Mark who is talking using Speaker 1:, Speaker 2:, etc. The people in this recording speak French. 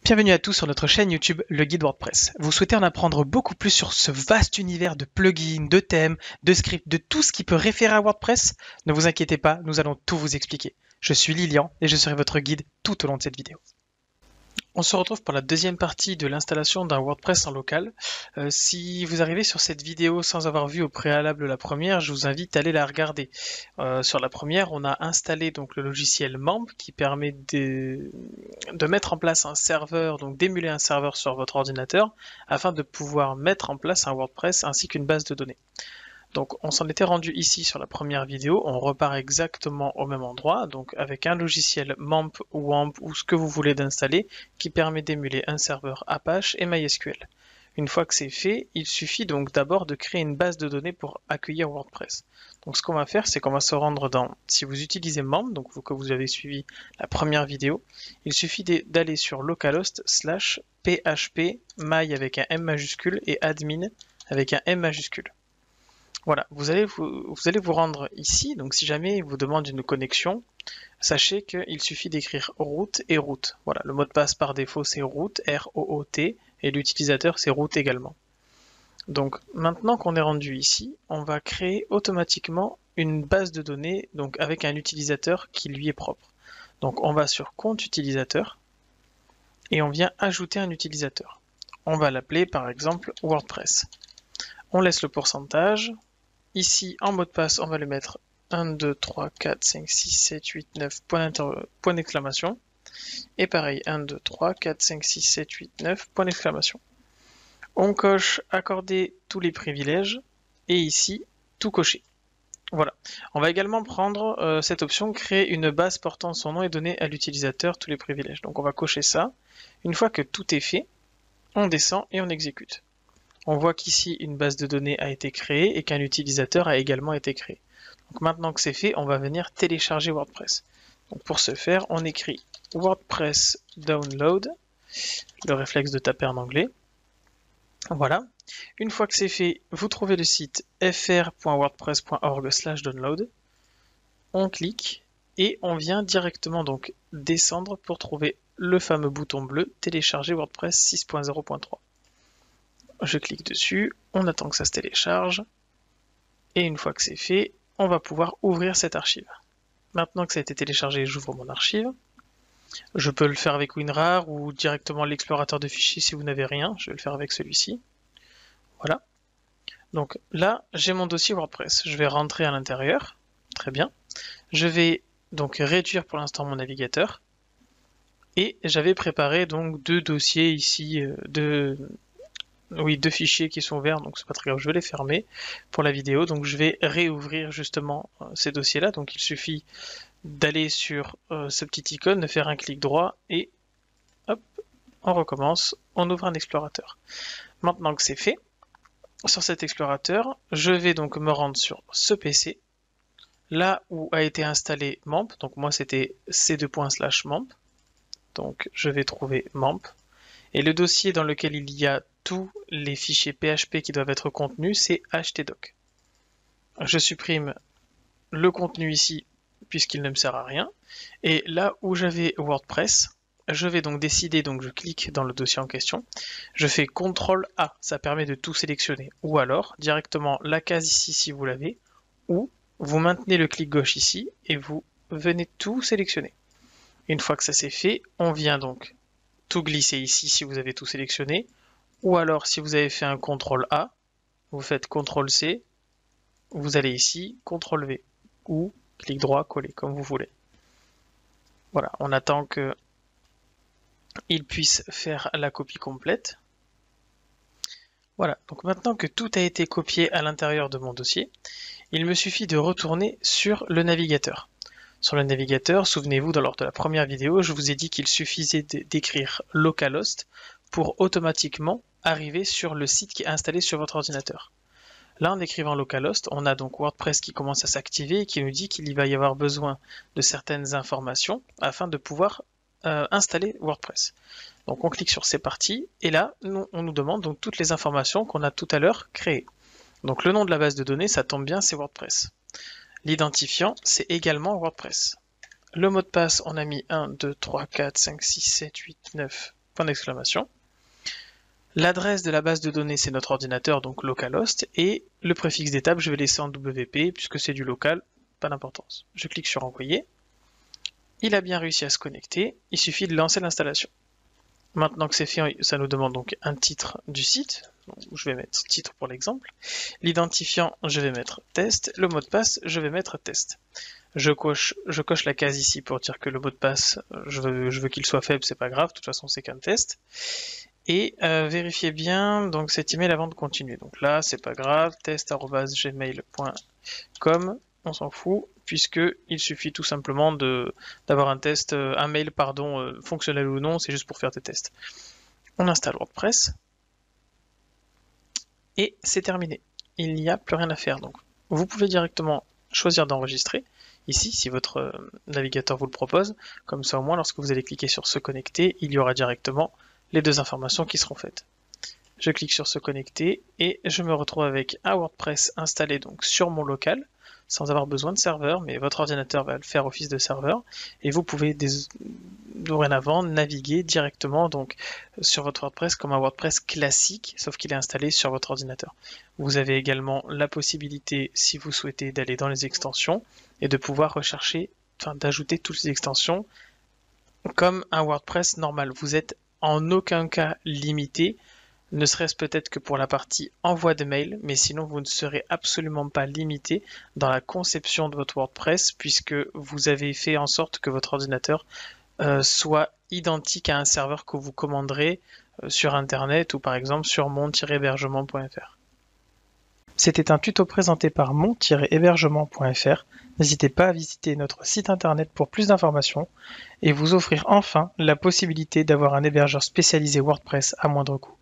Speaker 1: Bienvenue à tous sur notre chaîne YouTube Le Guide WordPress. Vous souhaitez en apprendre beaucoup plus sur ce vaste univers de plugins, de thèmes, de scripts, de tout ce qui peut référer à WordPress? Ne vous inquiétez pas, nous allons tout vous expliquer. Je suis Lilian et je serai votre guide tout au long de cette vidéo. On se retrouve pour la deuxième partie de l'installation d'un WordPress en local. Si vous arrivez sur cette vidéo sans avoir vu au préalable la première, je vous invite à aller la regarder. Sur la première, on a installé donc le logiciel MAMP qui permet de mettre en place un serveur, donc d'émuler un serveur sur votre ordinateur afin de pouvoir mettre en place un WordPress ainsi qu'une base de données. Donc on s'en était rendu ici sur la première vidéo, on repart exactement au même endroit, donc avec un logiciel MAMP ou WAMP ou ce que vous voulez d'installer qui permet d'émuler un serveur Apache et MySQL. Une fois que c'est fait, il suffit donc d'abord de créer une base de données pour accueillir WordPress. Donc ce qu'on va faire, c'est qu'on va se rendre dans, si vous utilisez MAMP, donc que vous avez suivi la première vidéo, il suffit d'aller sur localhost/php my avec un M majuscule et admin avec un M majuscule. Voilà, vous allez vous rendre ici, donc si jamais il vous demande une connexion, sachez qu'il suffit d'écrire root et root. Voilà, le mot de passe par défaut c'est root, R-O-O-T, et l'utilisateur c'est root également. Donc maintenant qu'on est rendu ici, on va créer automatiquement une base de données donc avec un utilisateur qui lui est propre. Donc on va sur compte utilisateur et on vient ajouter un utilisateur. On va l'appeler par exemple WordPress. On laisse le pourcentage. Ici, en mot de passe, on va le mettre 1, 2, 3, 4, 5, 6, 7, 8, 9, point d'exclamation. Et pareil, 1, 2, 3, 4, 5, 6, 7, 8, 9, point d'exclamation. On coche accorder tous les privilèges. Et ici, tout cocher. Voilà. On va également prendre cette option, créer une base portant son nom et donner à l'utilisateur tous les privilèges. Donc on va cocher ça. Une fois que tout est fait, on descend et on exécute. On voit qu'ici une base de données a été créée et qu'un utilisateur a également été créé. Donc maintenant que c'est fait, on va venir télécharger WordPress. Donc pour ce faire, on écrit WordPress download, le réflexe de taper en anglais. Voilà. Une fois que c'est fait, vous trouvez le site fr.wordpress.org/download. On clique et on vient directement donc descendre pour trouver le fameux bouton bleu télécharger WordPress 6.0.3. Je clique dessus, on attend que ça se télécharge, et une fois que c'est fait, on va pouvoir ouvrir cette archive. Maintenant que ça a été téléchargé, j'ouvre mon archive. Je peux le faire avec WinRAR ou directement l'explorateur de fichiers si vous n'avez rien, je vais le faire avec celui-ci. Voilà. Donc là, j'ai mon dossier WordPress. Je vais rentrer à l'intérieur, très bien. Je vais donc réduire pour l'instant mon navigateur, et j'avais préparé donc deux dossiers ici, deux fichiers qui sont ouverts, donc c'est pas très grave, je vais les fermer pour la vidéo. Donc je vais réouvrir justement ces dossiers-là. Donc il suffit d'aller sur ce petit icône, de faire un clic droit et hop, on recommence, on ouvre un explorateur. Maintenant que c'est fait, sur cet explorateur, je vais donc me rendre sur ce PC, là où a été installé MAMP. Donc moi c'était c2./MAMP. Donc je vais trouver MAMP. Et le dossier dans lequel il y a tous les fichiers PHP qui doivent être contenus, c'est htdoc. Je supprime le contenu ici, puisqu'il ne me sert à rien. Et là où j'avais WordPress, je vais donc décider, donc je clique dans le dossier en question, je fais CTRL-A, ça permet de tout sélectionner. Ou alors, directement la case ici si vous l'avez, ou vous maintenez le clic gauche ici, et vous venez tout sélectionner. Une fois que ça c'est fait, on vient donc tout glisser ici si vous avez tout sélectionné, ou alors si vous avez fait un CTRL-A, vous faites CTRL-C, vous allez ici, CTRL-V, ou clic droit, coller, comme vous voulez. Voilà, on attend que il puisse faire la copie complète. Voilà, donc maintenant que tout a été copié à l'intérieur de mon dossier, il me suffit de retourner sur le navigateur. Sur le navigateur, souvenez-vous, lors de la première vidéo, je vous ai dit qu'il suffisait d'écrire localhost pour automatiquement arriver sur le site qui est installé sur votre ordinateur. Là, en écrivant localhost, on a donc WordPress qui commence à s'activer et qui nous dit qu'il va y avoir besoin de certaines informations afin de pouvoir installer WordPress. Donc on clique sur c'est parti et là, on nous demande donc toutes les informations qu'on a tout à l'heure créées. Donc le nom de la base de données, ça tombe bien, c'est WordPress. L'identifiant, c'est également WordPress. Le mot de passe, on a mis 1, 2, 3, 4, 5, 6, 7, 8, 9 point d'exclamation. L'adresse de la base de données, c'est notre ordinateur, donc localhost, et le préfixe d'étape, je vais laisser en WP, puisque c'est du local, pas d'importance. Je clique sur envoyer. Il a bien réussi à se connecter, il suffit de lancer l'installation. Maintenant que c'est fait, ça nous demande donc un titre du site, donc je vais mettre titre pour l'exemple. L'identifiant, je vais mettre test. Le mot de passe, je vais mettre test. Je coche la case ici pour dire que le mot de passe, je veux qu'il soit faible, c'est pas grave, de toute façon c'est qu'un test. Et vérifiez bien donc cet email avant de continuer. Donc là, c'est pas grave, test@gmail.com, on s'en fout, puisque il suffit tout simplement d'avoir un mail fonctionnel ou non, c'est juste pour faire des tests. On installe WordPress et c'est terminé. Il n'y a plus rien à faire. Donc vous pouvez directement choisir d'enregistrer ici si votre navigateur vous le propose. Comme ça au moins lorsque vous allez cliquer sur se connecter, il y aura directement les deux informations qui seront faites. Je clique sur se connecter et je me retrouve avec un WordPress installé donc sur mon local sans avoir besoin de serveur, mais votre ordinateur va le faire office de serveur et vous pouvez dorénavant naviguer directement donc sur votre WordPress comme un WordPress classique, sauf qu'il est installé sur votre ordinateur. Vous avez également la possibilité, si vous souhaitez, d'aller dans les extensions et de pouvoir d'ajouter toutes les extensions comme un WordPress normal. Vous êtes en aucun cas limité, ne serait-ce peut-être que pour la partie envoi de mail, mais sinon vous ne serez absolument pas limité dans la conception de votre WordPress puisque vous avez fait en sorte que votre ordinateur soit identique à un serveur que vous commanderez sur internet ou par exemple sur mon-hébergement.fr. C'était un tuto présenté par mon-hébergement.fr. N'hésitez pas à visiter notre site internet pour plus d'informations et vous offrir enfin la possibilité d'avoir un hébergeur spécialisé WordPress à moindre coût.